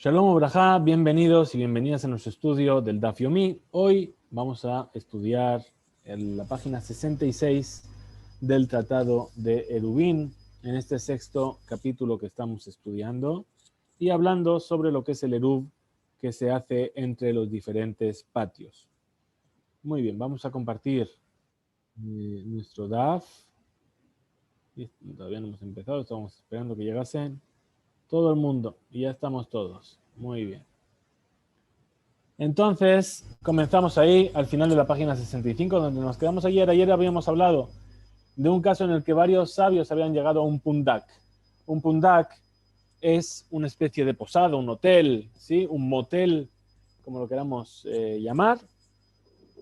Shalom Ubrajá, bienvenidos y bienvenidas a nuestro estudio del Daf Yomi. Hoy vamos a estudiar la página 66 del Tratado de Erubín, en este sexto capítulo que estamos estudiando y hablando sobre lo que es el Erub que se hace entre los diferentes patios. Muy bien, vamos a compartir nuestro Daf. Todavía no hemos empezado, estamos esperando que llegasen todo el mundo y ya estamos todos. Muy bien. Entonces, comenzamos ahí, al final de la página 65, donde nos quedamos ayer. Ayer habíamos hablado de un caso en el que varios sabios habían llegado a un pundak. Un pundak es una especie de posada, un hotel, ¿sí? Un motel, como lo queramos llamar.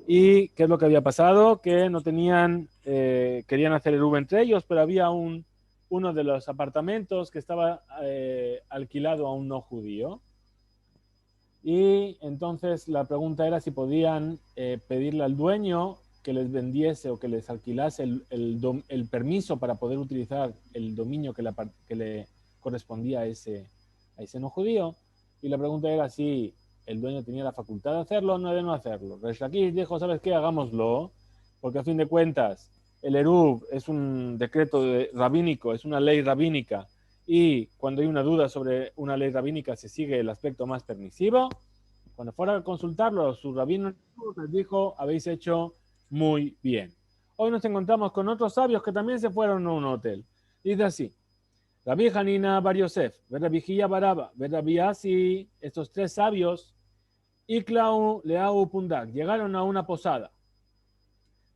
¿Y qué es lo que había pasado? Que no tenían, querían hacer el entre ellos, pero había uno de los apartamentos que estaba alquilado a un no judío. Y entonces la pregunta era si podían pedirle al dueño que les vendiese o que les alquilase el permiso para poder utilizar el dominio que le correspondía a ese no judío. Y la pregunta era si el dueño tenía la facultad de hacerlo o no de no hacerlo. Resh Lakish dijo, ¿sabes qué? Hagámoslo, porque a fin de cuentas el Eruv es un decreto rabínico, es una ley rabínica, y cuando hay una duda sobre una ley rabínica se sigue el aspecto más permisivo. Cuando fuera a consultarlo, su rabino les dijo, habéis hecho muy bien. Hoy nos encontramos con otros sabios que también se fueron a un hotel. Dice así, Rabbi Hanina Bar Yosef, Rabbi Hilla Baraba, Rabbi Asi, estos tres sabios, Iklau Leau Pundak, llegaron a una posada.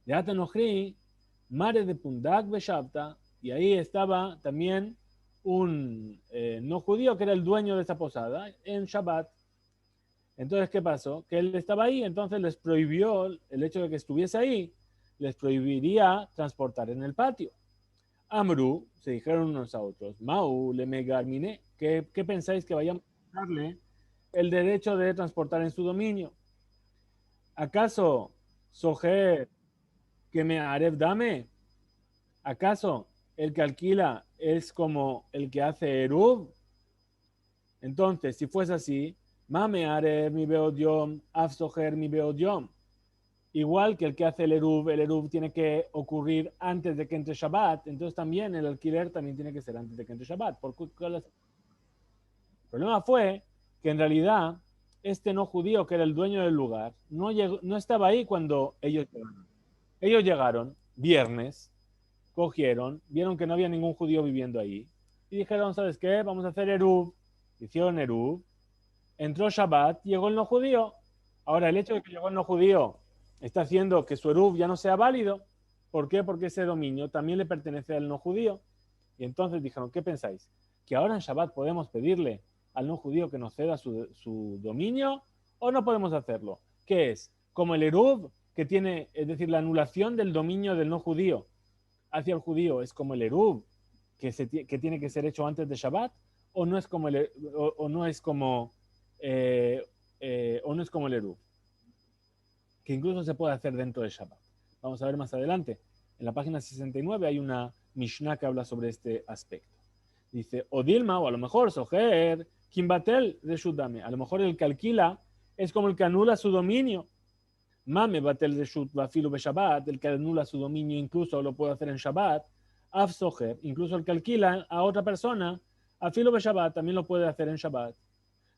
De Atanojri, Mare de Pundak Beshabta, y ahí estaba también un no judío que era el dueño de esa posada en Shabbat. Entonces, ¿qué pasó? Que él estaba ahí, entonces les prohibió, el hecho de que estuviese ahí, les prohibiría transportar en el patio. Amru, se dijeron unos a otros, Mau, le megarmine, ¿qué pensáis que vayamos a darle el derecho de transportar en su dominio? ¿Acaso Sojer que me Aref dame? ¿Acaso el que alquila es como el que hace Erub? Entonces, si fuese así, Mame Aref mi beodiom, Af Sojer mi beodiom. Igual que el que hace el Eruv tiene que ocurrir antes de que entre Shabbat, entonces también el alquiler también tiene que ser antes de que entre Shabbat. El problema fue que en realidad este no judío, que era el dueño del lugar, no estaba ahí cuando ellos llegaron. Ellos llegaron viernes, cogieron, vieron que no había ningún judío viviendo ahí y dijeron, ¿sabes qué? Vamos a hacer Eruv. Hicieron Eruv, entró Shabbat, llegó el no judío. Ahora, el hecho de que llegó el no judío está haciendo que su Eruv ya no sea válido. ¿Por qué? Porque ese dominio también le pertenece al no judío. Y entonces dijeron, ¿qué pensáis? ¿Que ahora en Shabbat podemos pedirle al no judío que nos ceda su dominio o no podemos hacerlo? ¿Qué es? Como el Eruv que tiene, es decir, la anulación del dominio del no judío hacia el judío es como el Eruv que tiene que ser hecho antes de Shabbat, o no es como o no es como o no es como el Eruv, que incluso se puede hacer dentro de Shabbat. Vamos a ver más adelante. En la página 69 hay una Mishnah que habla sobre este aspecto. Dice, o Dilma, o a lo mejor Soher, Kimbatel de Shudame. A lo mejor el que alquila es como el que anula su dominio. Mame Batel de Shut Bafilu be Shabbat, el que anula su dominio incluso lo puede hacer en Shabbat. Af Soher, incluso el que alquila a otra persona, Afilu be Shabbat también lo puede hacer en Shabbat.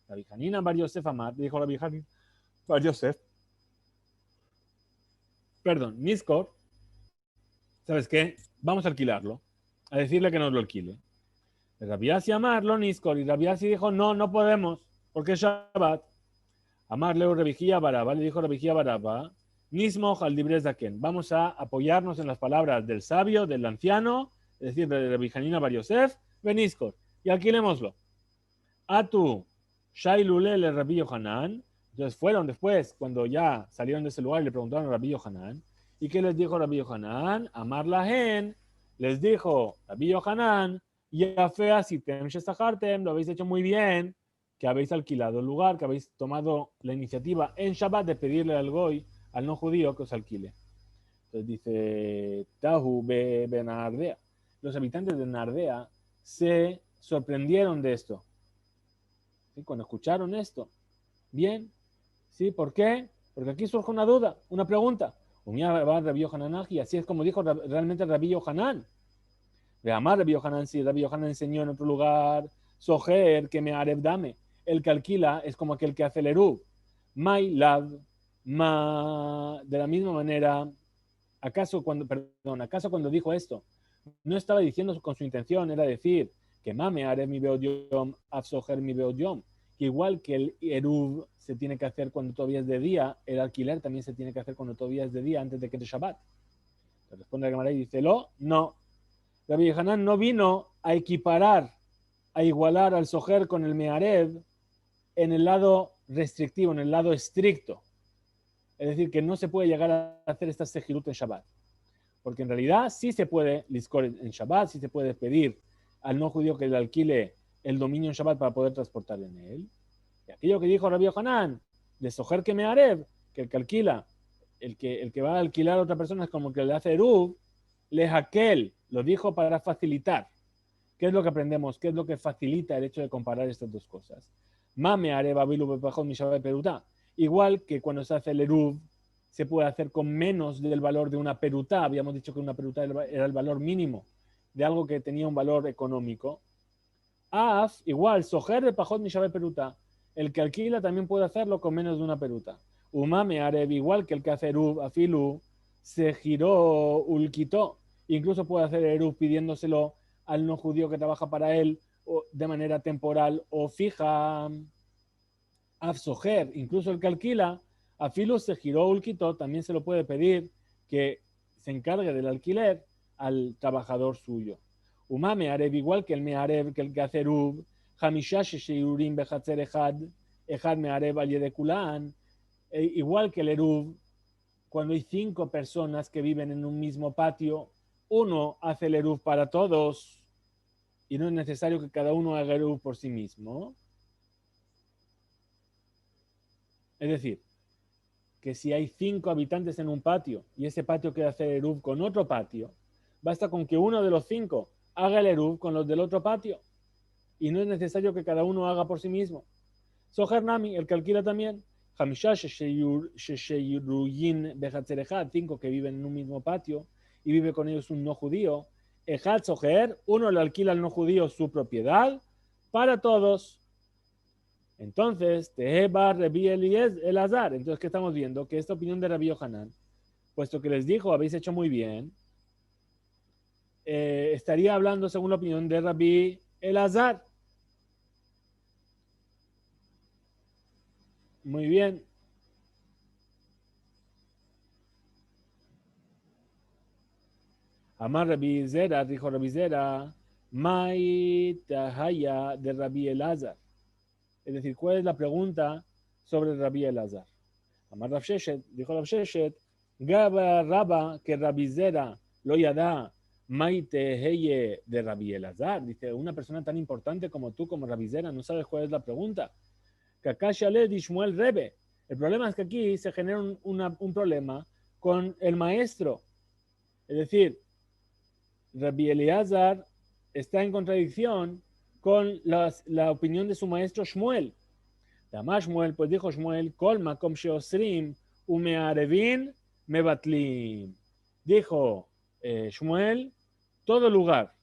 Rabbi Hanina Bar Yosef Amar, dijo Rabbi Hanina Bar Yosef, perdón, Niskor, ¿sabes qué? Vamos a alquilarlo, a decirle que nos lo alquile. Rabbi Asi Amarlo, Niskor, y Rabbi Asi dijo, no, no podemos, porque es Shabbat. Amarle Rebijía Baraba, le dijo Rebijía Baraba, mismo Jaldibres Daken. Vamos a apoyarnos en las palabras del sabio, del anciano, es decir, de Rabbi Hanina Bar Yosef, Beniskor, y alquilémoslo. Atu, Shailule le Rabbi Yohanan. Entonces fueron después, cuando ya salieron de ese lugar, y le preguntaron a Rabbi Yohanan. ¿Y qué les dijo Rabbi Yohanan? Amar la gen. Les dijo Rabbi Yohanan, ya fea si tem shestahartem, lo habéis hecho muy bien, que habéis alquilado el lugar, que habéis tomado la iniciativa en Shabbat de pedirle al goy, al no judío, que os alquile. Entonces dice, Tahu be Nardea. Los habitantes de Nardea se sorprendieron de esto. ¿Sí? Cuando escucharon esto, bien, ¿sí? ¿Por qué? Porque aquí surge una duda, una pregunta. Rabbi Yohanan, y así es como dijo realmente Rabbi Yohanan. De Amar Rabbi Yohanan, si Rabbi Yohanan enseñó en otro lugar, Soher, que me areb dame. El que alquila es como aquel que hace el erub. My love, ma. De la misma manera, ¿acaso cuando dijo esto, no estaba diciendo con su intención, era decir, que mame areb mi beodiom, afsoher mi beodiom, que igual que el erub se tiene que hacer cuando todavía es de día, el alquiler también se tiene que hacer cuando todavía es de día, antes de que es Shabbat. Entonces responde la Gemara y dice, no. Rabbi Hanan no vino a equiparar, a igualar al soher con el mearev en el lado restrictivo, en el lado estricto. Es decir, que no se puede llegar a hacer esta sejirut en Shabbat. Porque en realidad sí se puede liscor en Shabbat, sí se puede pedir al no judío que le alquile el dominio en Shabbat para poder transportar en él. Y aquello que dijo Rabbi Hanan, de soher que mearev, que el que alquila, el que va a alquilar a otra persona es como el que le hace eruv, lejaquel, lo dijo para facilitar. ¿Qué es lo que aprendemos? ¿Qué es lo que facilita el hecho de comparar estas dos cosas? Mame areba bilu bepajot mishabe perutá. Igual que cuando se hace el eruv, se puede hacer con menos del valor de una perutá. Habíamos dicho que una perutá era el valor mínimo de algo que tenía un valor económico. Af, igual, sojer bepajot mishabe perutá. El que alquila también puede hacerlo con menos de una peruta. Umame areb, igual que el que hace eruv, afilu, se giró ulquitó. Incluso puede hacer eruv pidiéndoselo al no judío que trabaja para él de manera temporal o fija. Afsoher, incluso el que alquila, afilu se giró ulquitó, también se lo puede pedir que se encargue del alquiler al trabajador suyo. Umame areb, igual que el mearev, que el que hace eruv, hamisha sheyurim bechatzer ejad mearev al yedekulan, igual que el eruv, cuando hay 5 personas que viven en un mismo patio, uno hace el eruv para todos y no es necesario que cada uno haga eruv por sí mismo. Es decir, que si hay 5 habitantes en un patio y ese patio quiere hacer eruv con otro patio, basta con que uno de los 5 haga el eruv con los del otro patio y no es necesario que cada uno haga por sí mismo. Soher Nami, el que alquila también, Hamisha Shesheyruyin Bechatzer Ejad, 5 que viven en un mismo patio y vive con ellos un no judío. Ejad Soher, uno le alquila al no judío su propiedad para todos. Entonces, Teheba Rabbi Elazar. Entonces, ¿qué estamos viendo? Que esta opinión de Rabbi Yohanan, puesto que les dijo, habéis hecho muy bien, estaría hablando según la opinión de Rabbi Elazar. Muy bien. Amar Rabbi Zera, dijo Rabbi Zera, Mai Tahaya de Rabbi Elazar. Es decir, ¿cuál es la pregunta sobre Rabbi Elazar? Amar Rav Sheshet, dijo Rav Sheshet, Gaba Rabba que Rabbi Zera lo yada Mai Teheye de Rabbi Elazar. Dice, una persona tan importante como tú, como Rabbi Zera, no sabes cuál es la pregunta. Kakashale di Shmuel Rebe. El problema es que aquí se genera un problema con el maestro. Es decir, Rabbi Eliezer está en contradicción con la opinión de su maestro Shmuel. Damá Shmuel, pues dijo Shmuel, Kol makom sheosrim umearevin mebatlim. Dijo Shmuel, todo lugar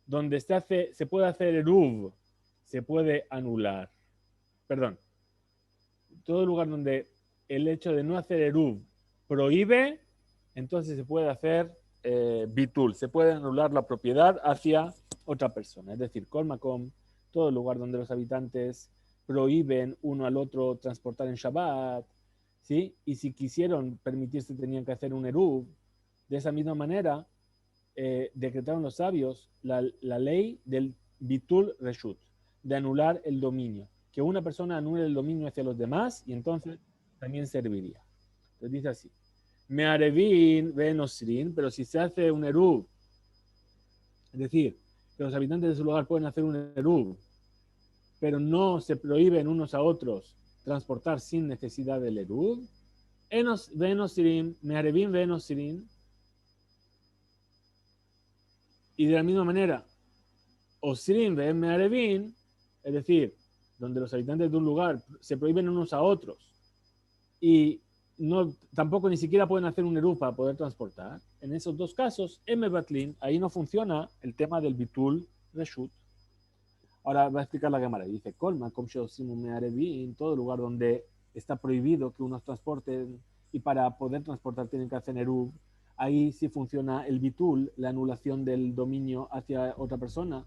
donde se puede hacer eruv, se puede anular. Perdón, todo lugar donde el hecho de no hacer eruv prohíbe, entonces se puede hacer bitul, se puede anular la propiedad hacia otra persona. Es decir, colmacom, todo lugar donde los habitantes prohíben uno al otro transportar en Shabbat, ¿sí? Y si quisieron permitirse tenían que hacer un eruv. De esa misma manera, decretaron los sabios la ley del bitul reshut, de anular el dominio. Que una persona anule el dominio hacia los demás y entonces también serviría. Entonces dice así, Mearevin venosrin, pero si se hace un eruv, es decir, que los habitantes de su lugar pueden hacer un eruv, pero no se prohíben unos a otros transportar sin necesidad del eruv, venosrin, Mearevin venosrin, y de la misma manera, Osrin ve Mearevin, es decir, donde los habitantes de un lugar se prohíben unos a otros y tampoco ni siquiera pueden hacer un eruv para poder transportar, en esos dos casos, M. Batlin, ahí no funciona el tema del bitul reshut. Ahora va a explicar la Gemara. Dice, Colma, en todo lugar donde está prohibido que unos transporten y para poder transportar tienen que hacer eruv, ahí sí funciona el bitul, la anulación del dominio hacia otra persona.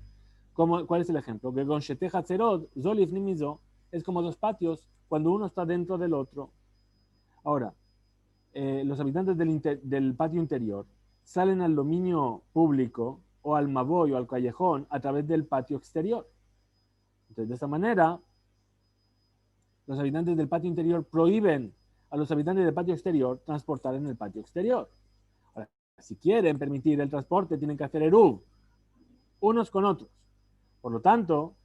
¿Cuál es el ejemplo? Que con Sheteh Hatzerot, Zolif Nimizo, es como dos patios cuando uno está dentro del otro. Ahora, los habitantes del patio interior salen al dominio público o al maboy o al callejón a través del patio exterior. Entonces, de esa manera, los habitantes del patio interior prohíben a los habitantes del patio exterior transportar en el patio exterior. Ahora, si quieren permitir el transporte, tienen que hacer eruv unos con otros. Por lo tanto,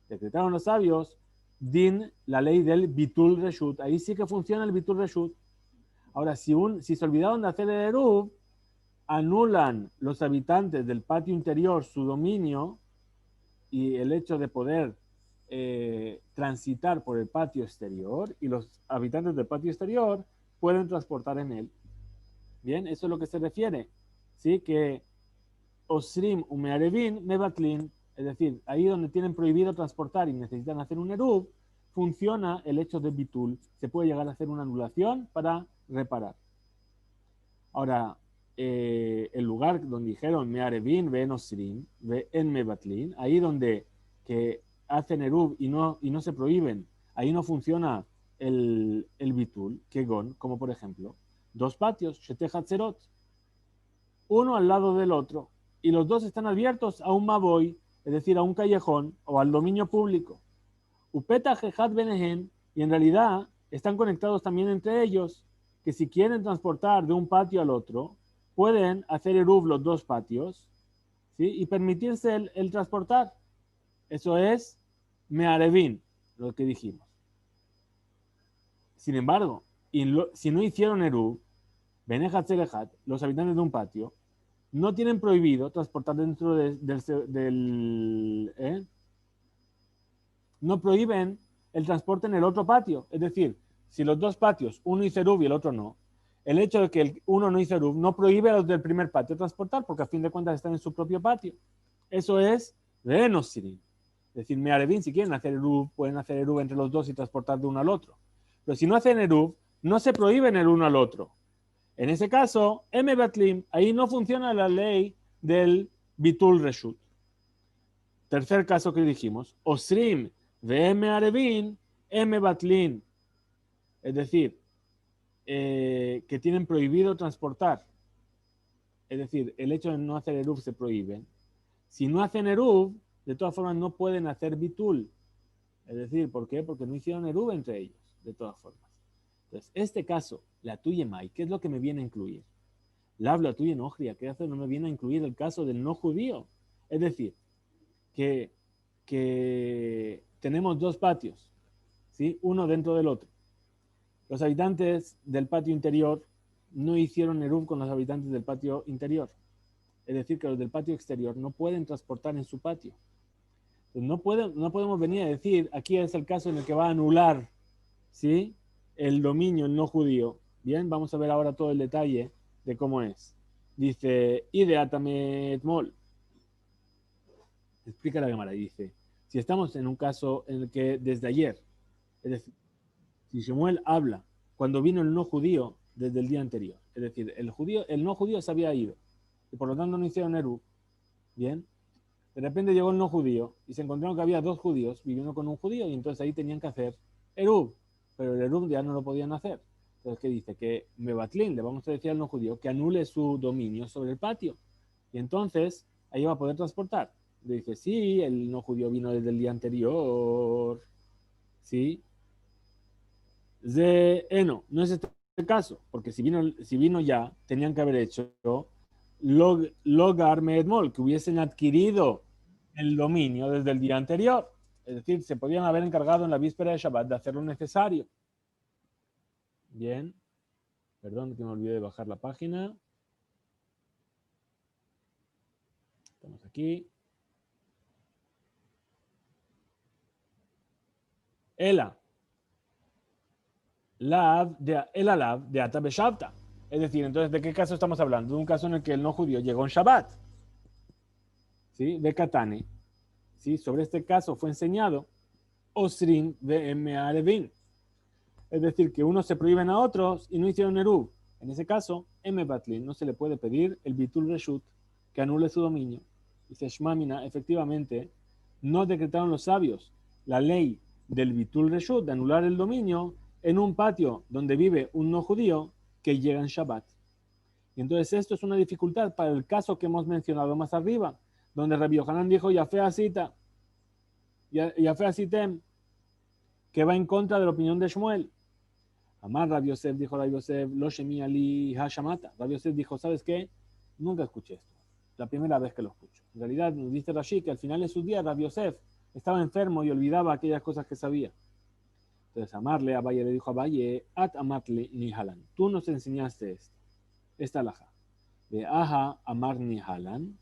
decretaron los sabios din la ley del bitul reshut. Ahí sí que funciona el bitul reshut. Ahora, si se olvidaron de hacer el eruv, anulan los habitantes del patio interior su dominio y el hecho de poder transitar por el patio exterior, y los habitantes del patio exterior pueden transportar en él. Bien, eso es lo que se refiere. ¿Sí? Que Osrim umearevin mebatlin, es decir, ahí donde tienen prohibido transportar y necesitan hacer un eruv, funciona el hecho de bitul. Se puede llegar a hacer una anulación para reparar. Ahora, el lugar donde dijeron mearevin ve en osrim ve en mebatlin, ahí donde que hacen eruv y no se prohíben, ahí no funciona el bitul, kegon, como por ejemplo, dos patios, Sheteh Hatzerot, uno al lado del otro, y los dos están abiertos a un maboy, es decir, a un callejón o al dominio público. Upeta Jejat Benehen, y en realidad están conectados también entre ellos, que si quieren transportar de un patio al otro, pueden hacer eruv los dos patios, ¿sí? Y permitirse el transportar. Eso es mearevin, lo que dijimos. Sin embargo, si no hicieron eruv, Benejat Serejat, los habitantes de un patio, no tienen prohibido transportar dentro no prohíben el transporte en el otro patio. Es decir, si los dos patios, uno hizo eruv y el otro no, el hecho de que uno no hizo eruv no prohíbe a los del primer patio transportar, porque a fin de cuentas están en su propio patio. Eso es Renosirin. Es decir, Mearevin, si quieren hacer eruv, pueden hacer eruv entre los dos y transportar de uno al otro. Pero si no hacen eruv, no se prohíben el uno al otro. En ese caso, M. Batlim, ahí no funciona la ley del Bitul Reshut. Tercer caso que dijimos, Osrim VM Arevin, M. Batlin, es decir, que tienen prohibido transportar. Es decir, el hecho de no hacer eruv se prohíbe. Si no hacen eruv, de todas formas no pueden hacer bitul. Es decir, ¿por qué? Porque no hicieron eruv entre ellos, de todas formas. Entonces, este caso, la tuya Mai, ¿qué es lo que me viene a incluir? La habla tuya en Ojria, ¿qué hace? No me viene a incluir el caso del no judío. Es decir, que tenemos dos patios, ¿sí? Uno dentro del otro. Los habitantes del patio interior no hicieron eruv con los habitantes del patio interior. Es decir, que los del patio exterior no pueden transportar en su patio. Entonces, no podemos venir a decir, aquí es el caso en el que va a anular, ¿sí?, el dominio, el no judío. Bien, vamos a ver ahora todo el detalle de cómo es. Dice, Ideatame Mol. Explica la Gemara, dice, si estamos en un caso en el que desde ayer, es decir, si Shemuel habla cuando vino el no judío desde el día anterior, es decir, el no judío se había ido y por lo tanto no hicieron eruv, bien, de repente llegó el no judío y se encontraron que había dos judíos viviendo con un judío y entonces ahí tenían que hacer eruv, pero el eruv ya no lo podían hacer. Entonces, ¿qué dice? Que Mebatlin, le vamos a decir al no judío, que anule su dominio sobre el patio y entonces ahí va a poder transportar. Le dice, sí, el no judío vino desde el día anterior, sí. No es este el caso, porque si vino ya, tenían que haber hecho Logar Medmol, que hubiesen adquirido el dominio desde el día anterior. Es decir, se podían haber encargado en la víspera de Shabbat de hacer lo necesario. Bien, perdón que me olvidé de bajar la página. Estamos aquí. Ela, lav de ata beshavta. Es decir, entonces, ¿de qué caso estamos hablando? De un caso en el que el no judío llegó en Shabbat. ¿Sí? De Katane. ¿Sí? Sobre este caso fue enseñado Osrin de Me'arevin. Es decir, que unos se prohíben a otros y no hicieron Eruv. En ese caso, M. Batlin no se le puede pedir el Bitul Reshut, que anule su dominio. Dice Shmamina, efectivamente, no decretaron los sabios la ley del Bitul Reshut, de anular el dominio, en un patio donde vive un no judío que llega en Shabbat. Y entonces esto es una dificultad para el caso que hemos mencionado más arriba, donde Rabbi Yohanan dijo, Yafé Asita, Yafé Asitem, que va en contra de la opinión de Shmuel. Amar Rabbi Yosef, dijo Rabbi Yosef, Lo Shemi Ali Hashamata. Rabbi Yosef dijo, ¿sabes qué? Nunca escuché esto. La primera vez que lo escucho. En realidad, nos dice Rashi que al final de sus días Rabbi Yosef estaba enfermo y olvidaba aquellas cosas que sabía. Entonces, Amarle, Abaye le dijo a Abaye, At Amatli Nihalan. Tú nos enseñaste esto, esta alajá. De Aha Amar Nihalan.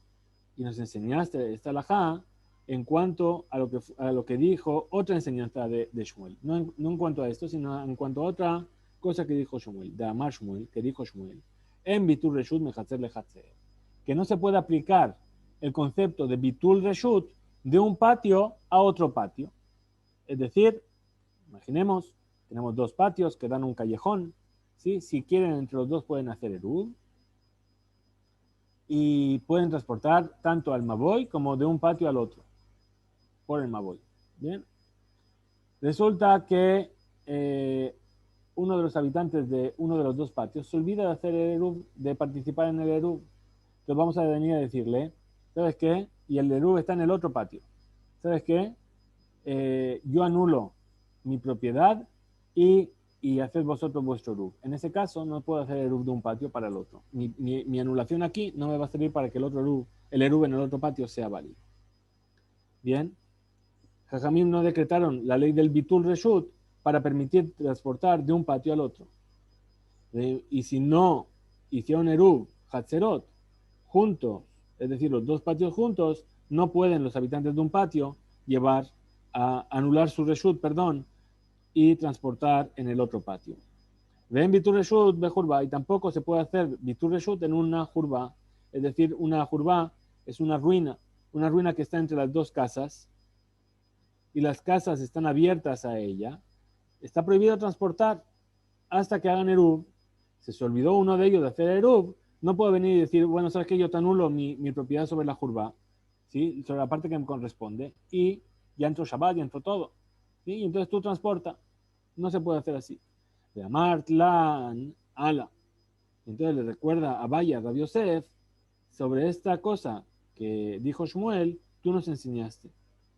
Y nos enseñaste esta alajá en cuanto a lo que dijo otra enseñanza de Shmuel. No en cuanto a esto, sino en cuanto a otra cosa que dijo Shmuel, de Amar Shmuel, que dijo Shmuel, en Bitul Reshut Mechatzer Lechatzer, que no se puede aplicar el concepto de Bitul Reshut de un patio a otro patio. Es decir, imaginemos, tenemos dos patios que dan un callejón, ¿sí? Si quieren entre los dos pueden hacer Eruv, y pueden transportar tanto al Maboy como de un patio al otro por el Maboy. Bien, resulta que uno de los habitantes de uno de los dos patios se olvida de hacer el Eruv, de participar en el Eruv. Entonces vamos a venir a decirle, ¿sabes qué? Y el Eruv está en el otro patio. ¿Sabes qué? Yo anulo mi propiedad y haced vosotros vuestro Eruv. En ese caso no puedo hacer el Eruv de un patio para el otro. Mi anulación aquí no me va a servir para que el Eruv en el otro patio sea válido. Bien. Jajamim no decretaron la ley del Bitul Reshut para permitir transportar de un patio al otro. Y si no hicieron Eruv, Hatzerot, juntos, es decir, los dos patios juntos, no pueden los habitantes de un patio anular su Reshut, y transportar en el otro patio. Ven Bitul Reshut Bejurba, y tampoco se puede hacer Bitul Reshut en una jurba, es decir, una jurba es una ruina que está entre las dos casas, y las casas están abiertas a ella, está prohibido transportar hasta que hagan Eruv. Si se olvidó uno de ellos de hacer Eruv, no puedo venir y decir, bueno, sabes que yo te anulo mi propiedad sobre la jurba, ¿sí? Sobre la parte que me corresponde, y ya entró Shabbat, ya entró todo, ¿sí? Y entonces tú transporta. No se puede hacer así. De Amar Tlan Ala. Entonces le recuerda a Abaya, Rabbi Yosef, sobre esta cosa que dijo Shmuel, tú nos enseñaste.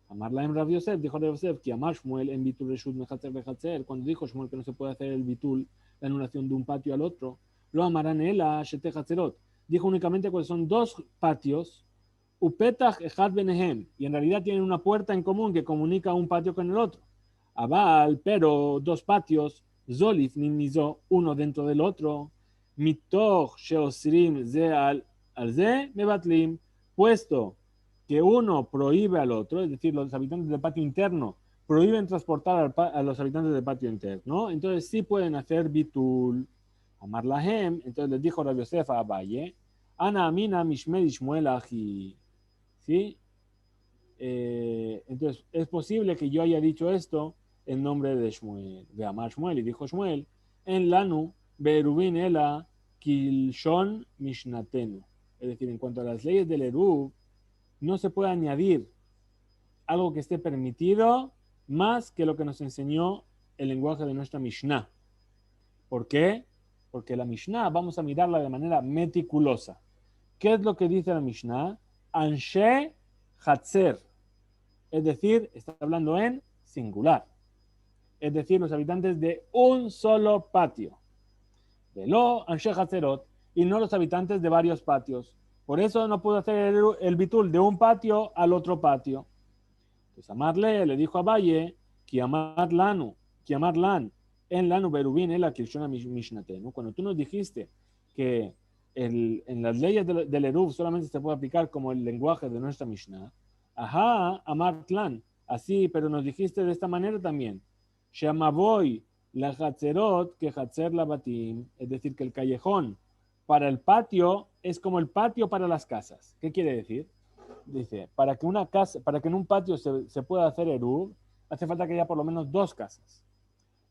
Amar Laem Rabbi Yosef, dijo Rabbi Yosef, que Amar Shmuel en Bitul Reshut Mechatzer Bechatzer, cuando dijo Shmuel que no se puede hacer el Bitul, la anulación de un patio al otro, lo amarán ela Shete Hatzerot. Dijo únicamente que son dos patios, Upetach Echad Benehem, y en realidad tienen una puerta en común que comunica un patio con el otro. Abal, pero dos patios, Zolif Nimizo, uno dentro del otro, Mitoch Sheosrim Ze al Ze Mebatlim, puesto que uno prohíbe al otro, es decir, los habitantes del patio interno prohíben transportar a los habitantes del patio interno, entonces sí pueden hacer bitul. Amar lahem, entonces les dijo Rabbi Yosef a Abaye, Ana amina mishmei Shmuel aji, ¿sí? Entonces es posible que yo haya dicho esto en nombre de Shmuel, de Amar Shmuel, y dijo Shmuel, en lanu berubin ela kilshon mishnatenu, es decir, en cuanto a las leyes del Eruv, no se puede añadir algo que esté permitido más que lo que nos enseñó el lenguaje de nuestra Mishnah. ¿Por qué? Porque la Mishnah vamos a mirarla de manera meticulosa. ¿Qué es lo que dice la Mishnah? Anshe Hatzer. Es decir, está hablando en singular. Es decir, los habitantes de un solo patio. Velo Anshe Hatzerot. Y no los habitantes de varios patios. Por eso no puedo hacer el bitul de un patio al otro patio. Entonces Amarle le dijo a Valle, que Amar Lan, en Lanu Berubin, en la Kirshona Mishnatenu, cuando tú nos dijiste que en las leyes del Eruv solamente se puede aplicar como el lenguaje de nuestra Mishnah, ajá, Amar Lan, así, pero nos dijiste de esta manera también, Shemavoy la Hatzerot que Hatzer la Batim, es decir, que el callejón para el patio es como el patio para las casas. ¿Qué quiere decir? Dice, para que una casa, para que en un patio se pueda hacer eruv, hace falta que haya por lo menos dos casas.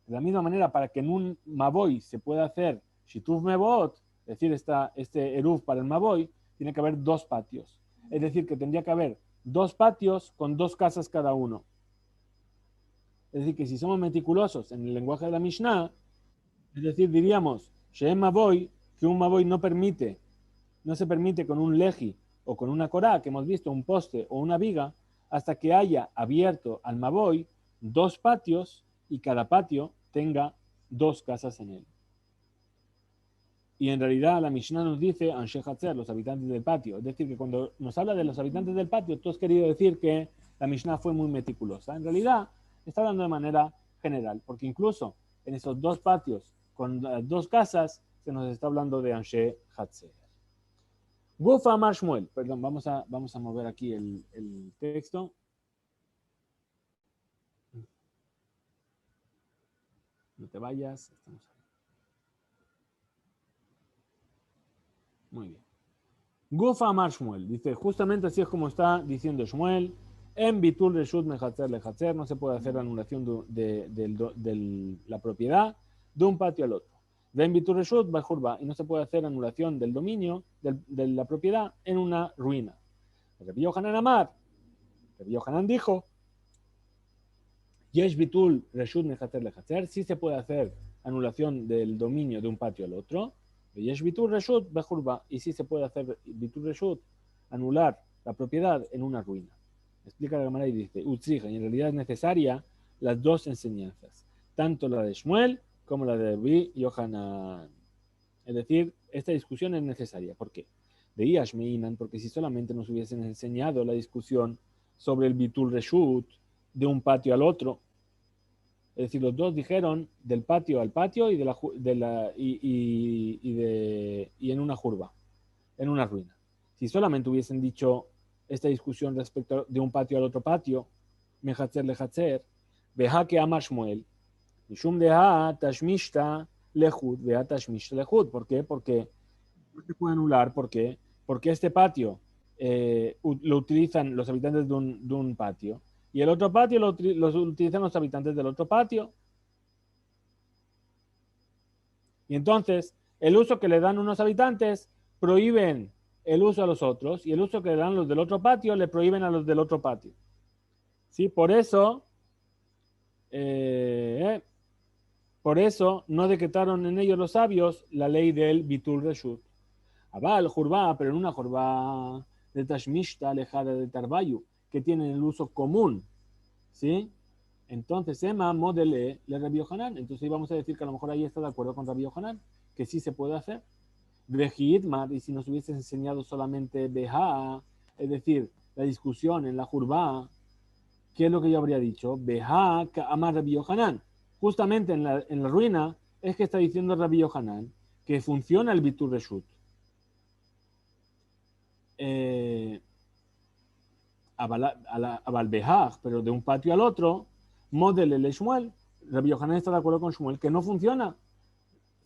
De la misma manera, para que en un Maboy se pueda hacer Shituf Mebot, es decir, este eruv para el Maboy, tiene que haber dos patios. Es decir, que tendría que haber dos patios con dos casas cada uno. Es decir, que si somos meticulosos en el lenguaje de la Mishnah, es decir, diríamos, Sheem Maboy, que un Maboy no se permite con un leji o con una corá, que hemos visto, un poste o una viga, hasta que haya abierto al Maboy dos patios y cada patio tenga dos casas en él. Y en realidad la Mishnah nos dice, Anshe Hatzer, los habitantes del patio. Es decir, que cuando nos habla de los habitantes del patio, tú has querido decir que la Mishnah fue muy meticulosa. En realidad, está hablando de manera general, porque incluso en esos dos patios con las dos casas, se nos está hablando de Anshe Hatzer. Gufa Amar Shmuel. Perdón, vamos a mover aquí el texto. No te vayas. Estamos ahí. Muy bien. Gufa Amar Shmuel. Dice, justamente así es como está diciendo Shmuel. En Bitul Reshut Mechatzer Lechatzer no se puede hacer la anulación de la propiedad de un patio al otro. En Bitul Reshut Bajurba. Y no se puede hacer anulación del dominio de la propiedad en una ruina. Rabbi Yohanan Amar. Rabbi Yohanan dijo, Yesh Bitul Reshut Mechatzer Lechatzer, sí se puede hacer anulación del dominio de un patio al otro. Yesh Bitul Reshut Bejurba, y sí se puede hacer Bitul Reshut, anular la propiedad en una ruina. Explica la Gemara y dice, Utzrija, y en realidad es necesaria las dos enseñanzas, tanto la de Shmuel como la de Rabbi Yohanan. Es decir, esta discusión es necesaria. ¿Por qué? De Yashmeinan, porque si solamente nos hubiesen enseñado la discusión sobre el Bitul Reshut de un patio al otro, es decir, los dos dijeron del patio al patio y en una curva, en una ruina. Si solamente hubiesen dicho esta discusión respecto de un patio al otro patio, Mehatzer lehatzer, Beha que ama Shmuel, Mishum deha tashmishta lehud, Beha tashmishta lehud. ¿Por qué? Porque no se puede anular. ¿Por qué? Porque este patio lo utilizan los habitantes de un patio y el otro patio lo utilizan los habitantes del otro patio. Y entonces, el uso que le dan unos habitantes prohíben el uso a los otros y el uso que le dan los del otro patio le prohíben a los del otro patio. ¿Sí? Por eso no decretaron en ellos los sabios la ley del Bitul Reshut. Abal, Jurba, pero en una Jurba de Tashmishta alejada de Tarbayu, que tienen el uso común. ¿Sí? Entonces, Emma modele le Rabbi Yohanan. Entonces íbamos a decir que a lo mejor ahí está de acuerdo con Rabbi Yohanan, que sí se puede hacer. Vejidmar, y si nos hubieses enseñado solamente Beha, es decir, la discusión en la Jurba, ¿qué es lo que yo habría dicho? Beha Amar Rabbi Yohanan. Justamente en la ruina es que está diciendo Rabbi Yohanan que funciona el Bitur Reshut. Abal Behach, pero de un patio al otro, model el Shmuel. Rabbi Yohanan está de acuerdo con Shmuel que no funciona.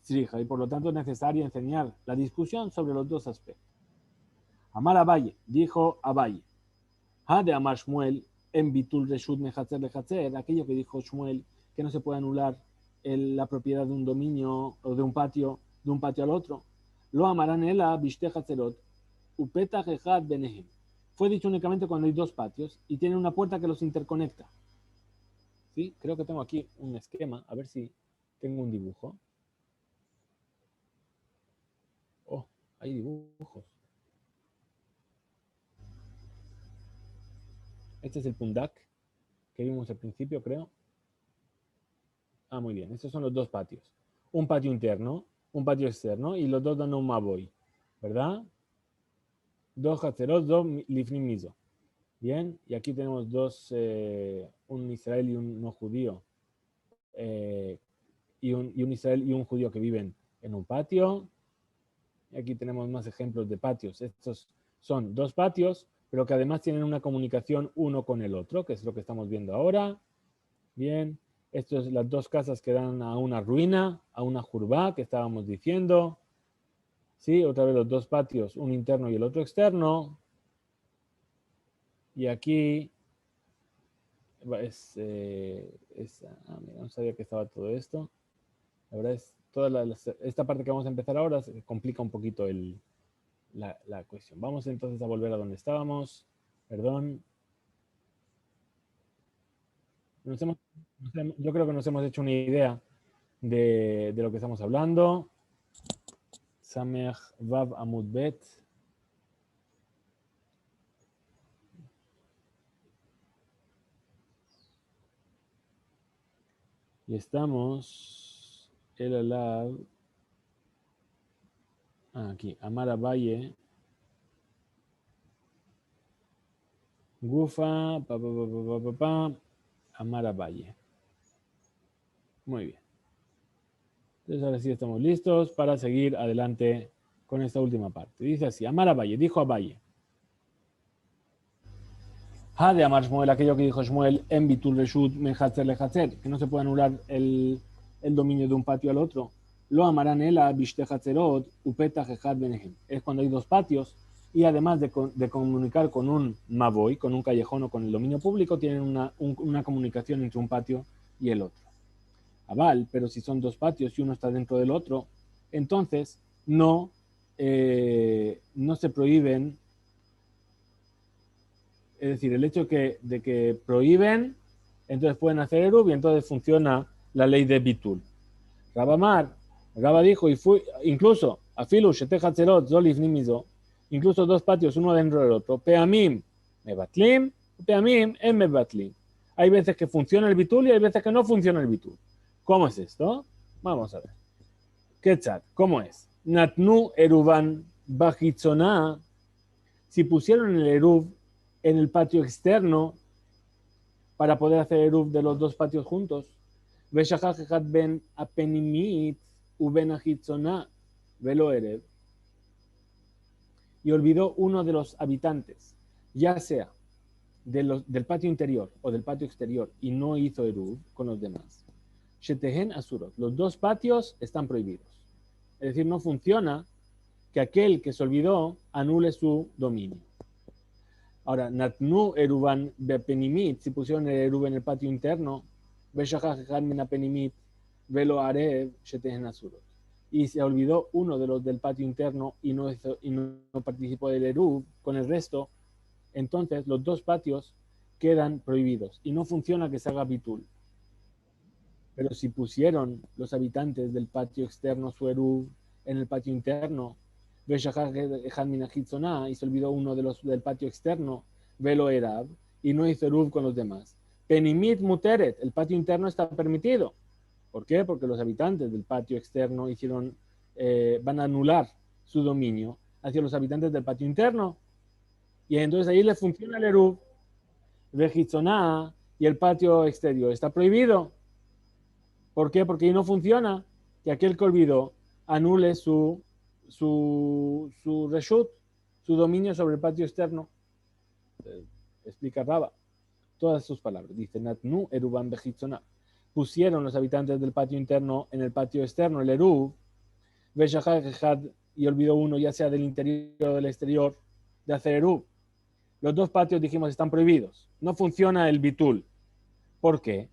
Y por lo tanto es necesario enseñar la discusión sobre los dos aspectos. Amar Abaye, dijo Abaye, ha de Amar Shmuel en Bitul Reshut Mechatzer Lechatzer, aquello que dijo Shmuel, que no se puede anular la propiedad de un dominio o de un patio al otro. Lo amarán ela Bishte Hatzerot, Upeta Jehad Benehem. Fue dicho únicamente cuando hay dos patios y tienen una puerta que los interconecta. ¿Sí? Creo que tengo aquí un esquema, a ver si tengo un dibujo. Oh, hay dibujos. Este es el pundak que vimos al principio, creo. Ah, muy bien. Estos son los dos patios. Un patio interno, un patio externo, y los dos dan un maboy. ¿Verdad? Dos hatzerot, dos lifnim miso. Bien, y aquí tenemos un israelí y un no judío. Y un israelí y un judío que viven en un patio. Y aquí tenemos más ejemplos de patios. Estos son dos patios, pero que además tienen una comunicación uno con el otro, que es lo que estamos viendo ahora. Bien, Estas son las dos casas que dan a una ruina, a una jurba que estábamos diciendo. ¿Sí? Otra vez los dos patios, un interno y el otro externo. Y aquí mira, no sabía que estaba todo esto. La verdad es, esta parte que vamos a empezar ahora se complica un poquito la cuestión. Vamos entonces a volver a donde estábamos. Perdón. Yo creo que nos hemos hecho una idea de lo que estamos hablando. Samech Vav Amud Bet. Y estamos el alab. Aquí, Amar Valle. Gufa, Amar Valle. Muy bien. Entonces ahora sí estamos listos para seguir adelante con esta última parte. Dice así, Amar Valle, dijo a Valle. Ha de Amar Shmuel, aquello que dijo Shmuel, en Bitul Reshut, Mehatzer Lehatzer, que no se puede anular el dominio de un patio al otro. Lo amarán él a Bishte Hatzerot, Upeta Jejad Benehem. Es cuando hay dos patios y además de comunicar con un Mavoy, con un callejón o con el dominio público, tienen una comunicación entre un patio y el otro. Aval, pero si son dos patios y uno está dentro del otro, entonces no se prohíben. Es decir, el hecho de que prohíben, entonces pueden hacer Eruv y entonces funciona la ley de Bitul. Rabamar, Raba dijo, y fue, incluso, Afilu, Shetechatzerot, Zolif Nimizo, incluso dos patios, uno dentro del otro, Peamim, Mebatlim, Peamim, en Mebatlim. Hay veces que funciona el Bitul y hay veces que no funciona el Bitul. ¿Cómo es esto? Vamos a ver. Ketzat, ¿cómo es? Natnu Eruvan Bajitzona, si pusieron el Eruv en el patio externo para poder hacer Eruv de los dos patios juntos. Ben apenimit uben ahitzona velo erev. Y olvidó uno de los habitantes, ya sea del patio interior o del patio exterior, y no hizo Eruv con los demás. Shetehen asurot. Los dos patios están prohibidos. Es decir, no funciona que aquel que se olvidó anule su dominio. Ahora, Natnu Eruban Bepenimit, si pusieron el Eruv en el patio interno, Beshachach Min Apenimit, Velo Arev, Shetehen Asurot. Y se olvidó uno de los del patio interno y no participó del Eruv con el resto, entonces los dos patios quedan prohibidos y no funciona que se haga bitul. Pero si pusieron los habitantes del patio externo su Eruv en el patio interno, y se olvidó uno de los del patio externo, Velo Erab, y no hizo Eruv con los demás. Penimit Muteret, el patio interno está permitido. ¿Por qué? Porque los habitantes del patio externo van a anular su dominio hacia los habitantes del patio interno. Y entonces ahí le funciona el Eruv, Vejitzoná, y el patio exterior está prohibido. ¿Por qué? Porque ahí no funciona que aquel que olvidó anule su reshut, su dominio sobre el patio externo. Explica Raba todas sus palabras. Dice, Natnu Eruban Bejitzona. Pusieron los habitantes del patio interno en el patio externo, el Eruv, y olvidó uno, ya sea del interior o del exterior, de hacer Eruv. Los dos patios, dijimos, están prohibidos. No funciona el bitul. ¿Por qué?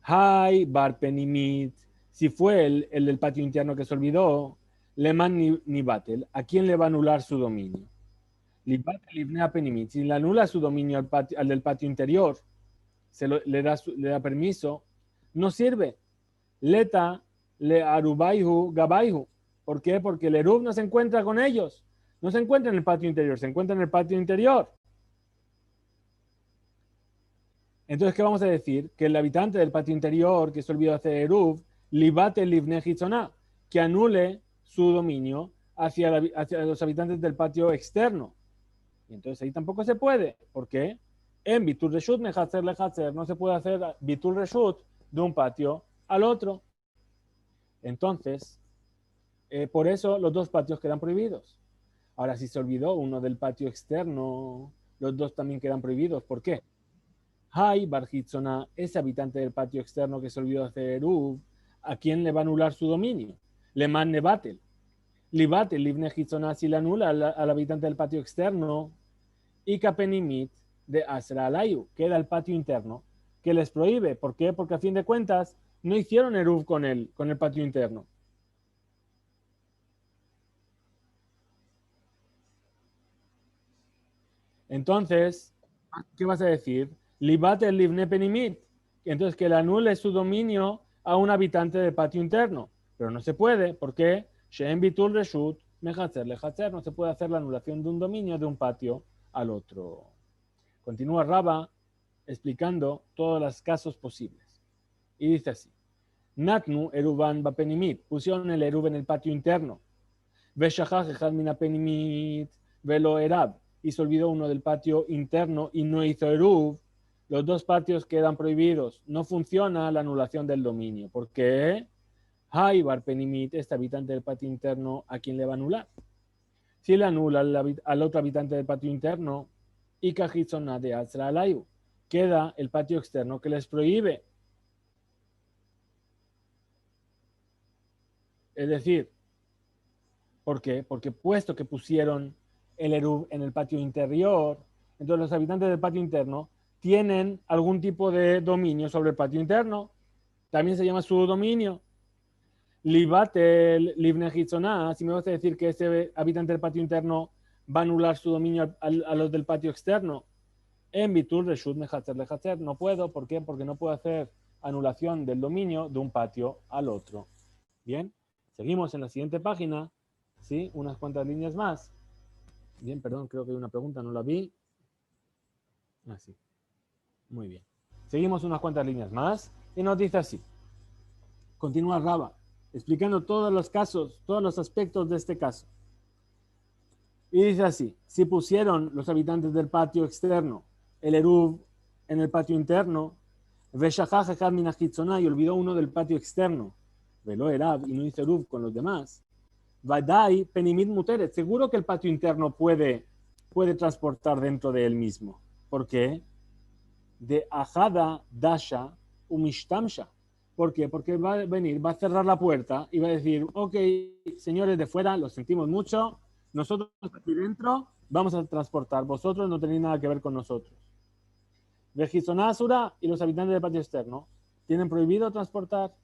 Hay bar penimit. Si fue el del patio interno que se olvidó, leman ni batel. ¿A quién le va a anular su dominio? Si le anula su dominio al del patio interior, le da permiso, no sirve. Leta le arubaihu gabaihu. ¿Por qué? Porque el erub no se encuentra con ellos. No se encuentra en el patio interior, se encuentra en el patio interior. Entonces, ¿qué vamos a decir? Que el habitante del patio interior que se olvidó hacer eruv, libate livne hitzoná, que anule su dominio hacia los habitantes del patio externo. Y entonces ahí tampoco se puede. ¿Por qué? En bitul reshut mehatzer lehatzer no se puede hacer bitul reshut de un patio al otro. Entonces, por eso los dos patios quedan prohibidos. Ahora, si se olvidó uno del patio externo, los dos también quedan prohibidos. ¿Por qué? Hay Barhitzona, ese habitante del patio externo que se olvidó de hacer Eruv, ¿a quién le va a anular su dominio? Le man nebatel. Libatel, livne hitzona, si le anula al habitante del patio externo, y kapenimit de Asra Alayu, queda el patio interno, que les prohíbe. ¿Por qué? Porque a fin de cuentas no hicieron Eruv con el patio interno. Entonces, ¿qué vas a decir? Libatel livne penimit. Entonces, que le anule su dominio a un habitante del patio interno. Pero no se puede. ¿Por qué? Sheem bitul reshut mehatzer lehatzer. No se puede hacer la anulación de un dominio de un patio al otro. Continúa Raba explicando todos los casos posibles. Y dice así. Natnu eruban bapenimit. Pusieron el eruv en el patio interno. Veshachach echad mina penimit velo erab. Y se olvidó uno del patio interno y no hizo eruv. Los dos patios quedan prohibidos. No funciona la anulación del dominio. ¿Por qué? Hay barpenimit, este habitante del patio interno, ¿a quién le va a anular? Si le anula al otro habitante del patio interno, y kajitsona de Azra Alayu, queda el patio externo que les prohíbe. Es decir, ¿por qué? Porque puesto que pusieron el Eruv en el patio interior, entonces los habitantes del patio interno tienen algún tipo de dominio sobre el patio interno. También se llama su dominio. Libatel, Livne Hitzoná, si me vas a decir que ese habitante del patio interno va a anular su dominio a los del patio externo, en Bitul Reshut Mehatzer Lehatzer, no puedo. ¿Por qué? Porque no puedo hacer anulación del dominio de un patio al otro. Bien, seguimos en la siguiente página, ¿sí? Unas cuantas líneas más. Bien, perdón, creo que hay una pregunta, no la vi. Así, muy bien. Seguimos unas cuantas líneas más y nos dice así. Continúa Raba, explicando todos los casos, todos los aspectos de este caso. Y dice así, si pusieron los habitantes del patio externo el Eruv en el patio interno, Veshachach echad min hachitzonah, y olvidó uno del patio externo, Velo Erab, y no hizo Eruv con los demás, Vadai penimit muteret, seguro que el patio interno puede transportar dentro de él mismo. ¿Por qué? De ajada dasha umishtamsha. ¿Por qué? Porque va a venir, va a cerrar la puerta y va a decir, ok, señores de fuera, lo sentimos mucho, nosotros aquí dentro vamos a transportar, vosotros no tenéis nada que ver con nosotros. Vejizonasura y los habitantes del patio externo tienen prohibido transportar.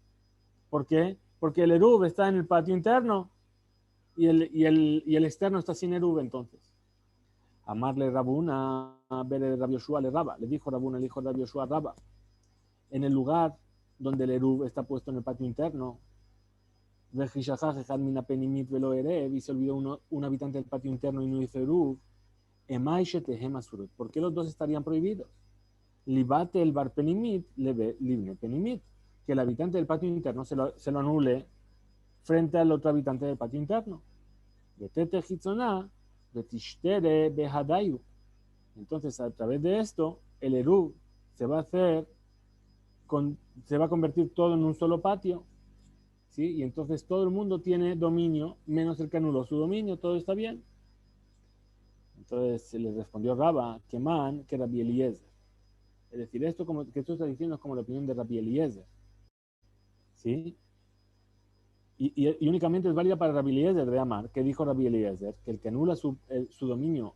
¿Por qué? Porque el Eruv está en el patio interno y el externo está sin Eruv entonces. Amarle Rabuna, ver Rabbi Yoshua le Raba. Le dijo Rabuna, el hijo de Rabbi Yoshua Raba. En el lugar donde el Eruv está puesto en el patio interno, y se olvidó un habitante del patio interno y no hizo Eruv, ¿por qué los dos estarían prohibidos? Libate el bar penimit, libne penimit, que el habitante del patio interno se lo anule frente al otro habitante del patio interno. Entonces, a través de esto, el Eruv se va a hacer, se va a convertir todo en un solo patio, ¿sí? Y entonces todo el mundo tiene dominio, menos el que anuló su dominio, todo está bien. Entonces se le respondió Raba, que man, que Rabbi Eliezer. Es decir, esto como, que tú estás diciendo es como la opinión de Rabbi Eliezer, ¿sí? Y únicamente es válida para Rabbi Eliezer de Amar, que dijo Rabbi Eliezer, que el que anula su dominio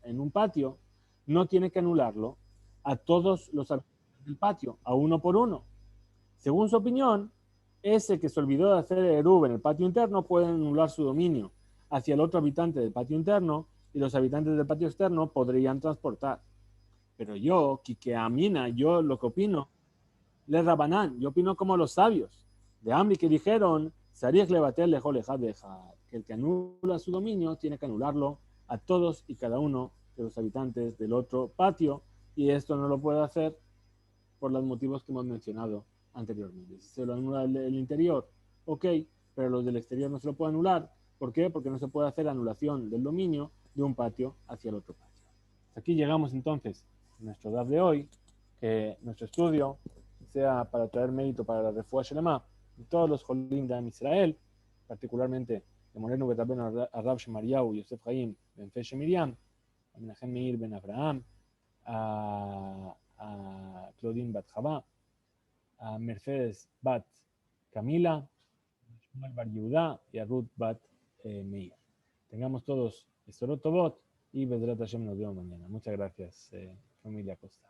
en un patio, no tiene que anularlo a todos los habitantes del patio, a uno por uno. Según su opinión, ese que se olvidó de hacer el Eruv en el patio interno puede anular su dominio hacia el otro habitante del patio interno y los habitantes del patio externo podrían transportar. Pero yo, Kike Amina, yo lo que opino, le Rabanán, yo opino como los sabios de Amri que dijeron, que el que anula su dominio tiene que anularlo a todos y cada uno de los habitantes del otro patio, y esto no lo puede hacer por los motivos que hemos mencionado anteriormente. Si se lo anula el interior, ok, pero los del exterior no se lo puede anular. ¿Por qué? Porque no se puede hacer anulación del dominio de un patio hacia el otro patio. Hasta aquí llegamos entonces a nuestro DAF de hoy, que nuestro estudio sea para traer mérito para la Refuah Shelema de todos los Jolim de Israel, particularmente de Moreno Betabén a Rav Shemariau, Yosef Haim, Ben Feshe Miriam, a Menachem Meir Ben Abraham, a a Claudine Bat Javá, a Mercedes Bat Camila, a Shmuel Bar Yehudá y a Ruth Bat Meir. Tengamos todos Estorot Tobot y Bezrat Hashem nos vemos mañana. Muchas gracias, familia Costa.